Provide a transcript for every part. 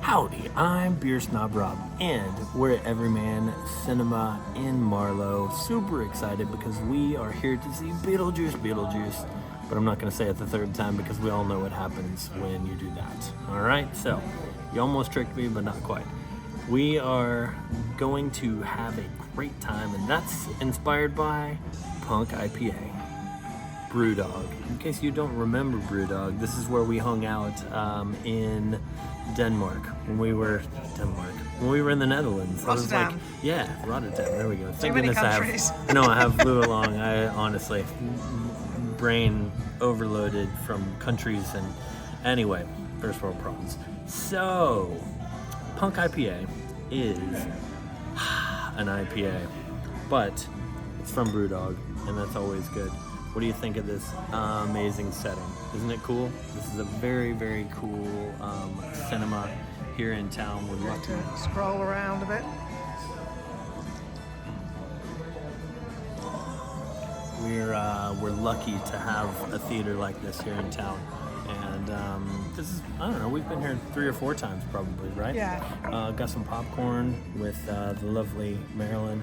Howdy, I'm Beer Snob Rob, and we're at Everyman Cinema in Marlow. Super excited because we are here to see Beetlejuice, but I'm not going to say it the third time because we all know what happens when you do that. All right, so you almost tricked me, but not quite. We are going to have a great time, and that's inspired by Punk IPA. Brewdog. In case you don't remember Brewdog, this is where we hung out in Denmark when we were in the Netherlands. Rotterdam. Rotterdam. There we go. Too many countries. I have flew along. I honestly, brain overloaded from countries and anyway, first world problems. So, Punk IPA is an IPA, but it's from Brewdog, and that's always good. What do you think of this amazing setting? Isn't it cool? This is a very, very cool cinema here in town. We're lucky. To scroll around a bit. We're lucky to have a theater like this here in town. And this is, I don't know, we've been here 3 or 4 times probably, right? Yeah. Got some popcorn with the lovely Marilyn.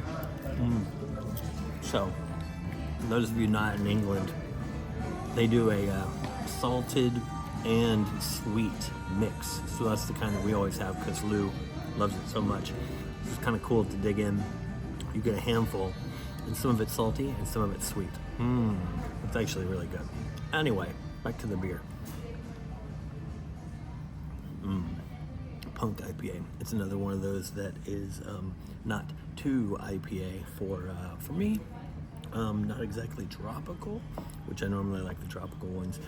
So, those of you not in England, they do a salted and sweet mix. So that's the kind that we always have because Lou loves it so much. It's kind of cool to dig in. You get a handful, and some of it's salty and some of it's sweet. It's actually really good. Anyway, back to the beer. Punk IPA. It's another one of those that is not too IPA for me. Not exactly tropical, which I normally like the tropical ones,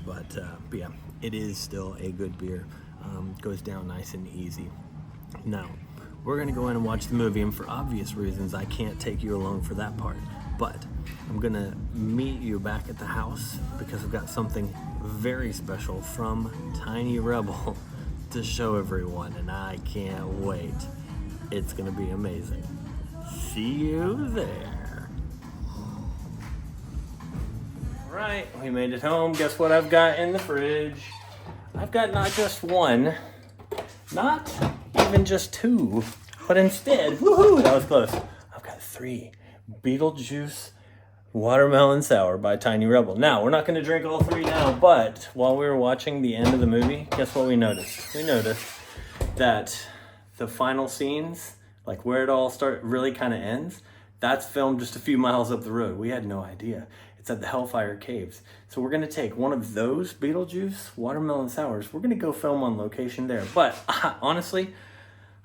but yeah, it is still a good beer. Goes down nice and easy. Now, we're gonna go in and watch the movie, and for obvious reasons, I can't take you along for that part, but I'm gonna meet you back at the house because I've got something very special from Tiny Rebel to show everyone, and I can't wait. It's gonna be amazing. See you there. Right, we made it home. Guess what I've got in the fridge? I've got not just one, not even just 2, but instead, woohoo, that was close. I've got 3 Beetlejuice Watermelon Sour by Tiny Rebel. Now, we're not going to drink all 3 now, but while we were watching the end of the movie, guess what we noticed? We noticed that the final scenes, like where it all really kind of ends, that's filmed just a few miles up the road. We had no idea. It's at the Hellfire Caves. So we're gonna take one of those Beetlejuice Watermelon Sours. We're gonna go film on location there. But honestly,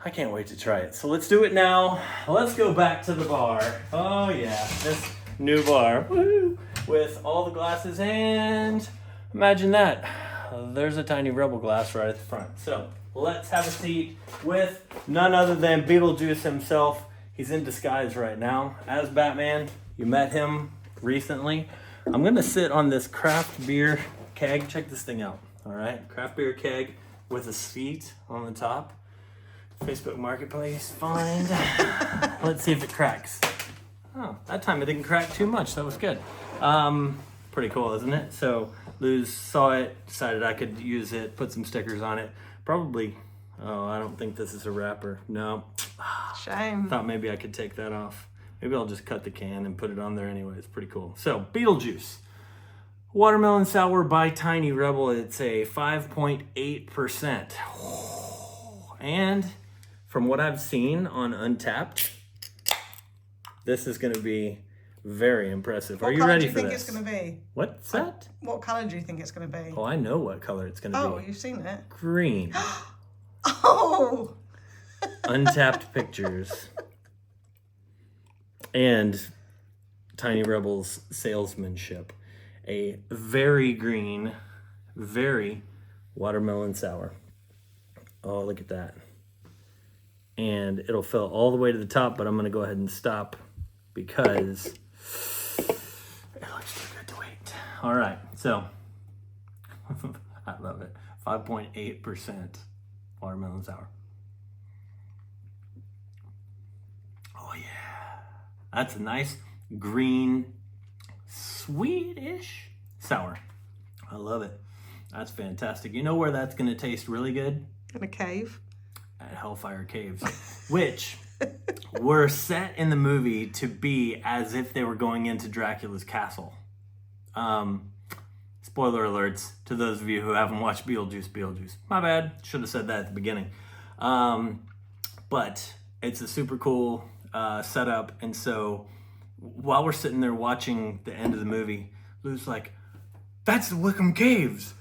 I can't wait to try it. So let's do it now. Let's go back to the bar. Oh yeah, this new bar. Woo! With all the glasses, and imagine that. There's a Tiny Rebel glass right at the front. So let's have a seat with none other than Beetlejuice himself. He's in disguise right now as Batman. You met him recently. I'm gonna sit on this craft beer keg. Check this thing out. All right, craft beer keg with a seat on the top. Facebook Marketplace find. Let's see if it cracks. Oh, that time it didn't crack too much. That was good. Pretty cool, isn't it? So Luz saw it, decided I could use it, put some stickers on it. Probably. Oh, I don't think this is a wrapper. No. Shame. Thought maybe I could take that off. Maybe I'll just cut the can and put it on there anyway. It's pretty cool. So, Beetlejuice Watermelon Sour by Tiny Rebel. It's a 5.8%. And from what I've seen on Untapped, this is going to be very impressive. Are you ready for this? What colour do you think it's going to be? What's that? What colour do you think it's going to be? Oh, I know what color it's going to be. Oh, you've seen it? Green. Oh! Untapped Pictures. And Tiny Rebel's salesmanship. A very green, very watermelon sour. Oh, look at that. And it'll fill all the way to the top, but I'm going to go ahead and stop because it looks too good to wait. All right, so I love it. 5.8% watermelon sour. Oh, yeah. That's a nice green, sweetish sour. I love it. That's fantastic. You know where that's going to taste really good? In a cave. At Hellfire Caves, which were set in the movie to be as if they were going into Dracula's castle. Spoiler alerts to those of you who haven't watched Beetlejuice. My bad. Should have said that at the beginning. But it's a super cool setup. And so while we're sitting there watching the end of the movie, Lou's like, that's the Wickham Caves.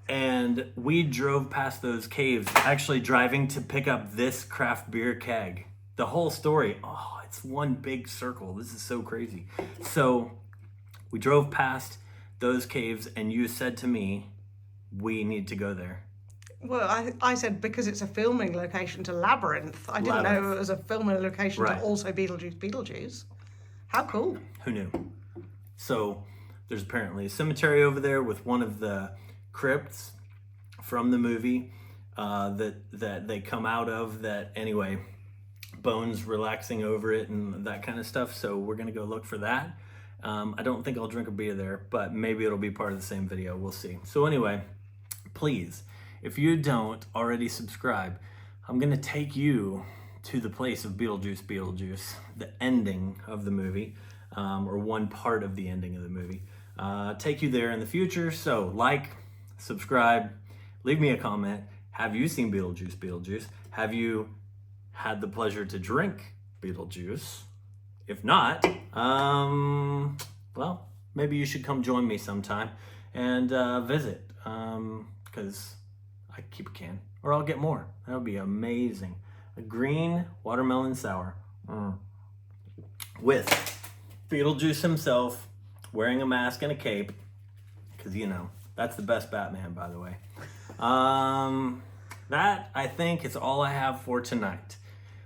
And we drove past those caves, actually driving to pick up this craft beer keg. The whole story, it's one big circle. This is so crazy. So we drove past those caves and you said to me, we need to go there. Well, I said because it's a filming location to Labyrinth. I didn't know it was a filming location to also Beetlejuice. How cool. Who knew? So there's apparently a cemetery over there with one of the crypts from the movie that they come out of, that anyway, Bones relaxing over it and that kind of stuff. So we're gonna go look for that. I don't think I'll drink a beer there, but maybe it'll be part of the same video. We'll see. So anyway, please, if you don't already subscribe, I'm gonna take you to the place of Beetlejuice, the ending of the movie, or one part of the ending of the movie. Take you there in the future. So like, subscribe, leave me a comment. Have you seen Beetlejuice? Have you had the pleasure to drink Beetlejuice? If not, well, maybe you should come join me sometime and visit, because I keep a can, or I'll get more. That would be amazing. A green watermelon sour with Beetlejuice himself wearing a mask and a cape, because that's the best Batman, by the way. That, I think, is all I have for tonight.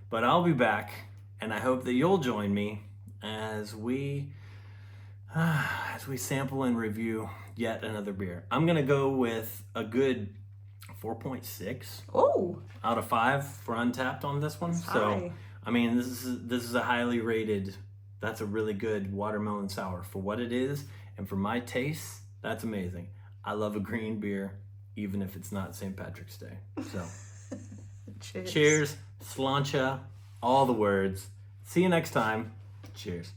But I'll be back, and I hope that you'll join me as we sample and review yet another beer. I'm going to go with a good 4.6 out of 5 for Untapped on this one. So, I mean, this is a highly rated, that's a really good watermelon sour for what it is, and for my taste, that's amazing. I love a green beer, even if it's not St. Patrick's Day. So, cheers, slancha, all the words. See you next time. Cheers.